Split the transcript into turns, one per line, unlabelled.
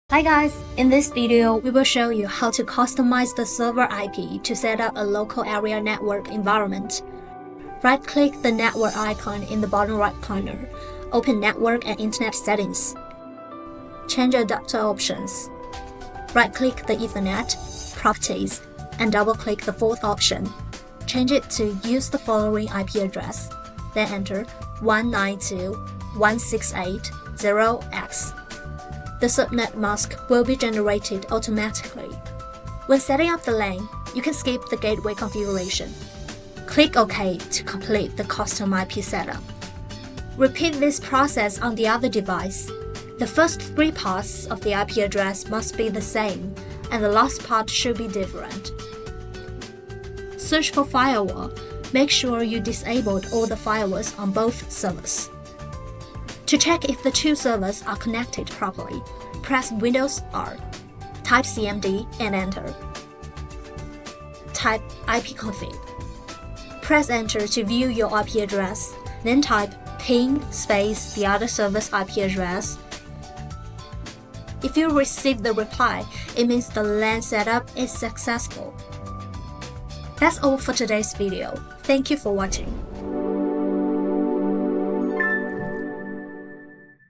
Hi guys, in this video, we will show you how to customize the server IP to set up a local area network environment. Right-click the network icon in the bottom right corner. Open Network and Internet Settings. Change adapter options. Right-click the Ethernet, Properties, and double-click the fourth option. Change it to Use the following IP address. Then enter 192.168.0x. The subnet mask will be generated automatically. When setting up the LAN, you can skip the gateway configuration. Click OK to complete the custom IP setup. Repeat this process on the other device. The first 3 parts of the IP address must be the same, and the last part should be different. Search for firewall. Make sure you disabled all the firewalls on both servers. To check if the 2 servers are connected properly, press Windows R, type CMD and enter. Type ipconfig. Press enter to view your IP address, then type ping space the other server's IP address. If you receive the reply, it means the LAN setup is successful. That's all for today's video. Thank you for watching.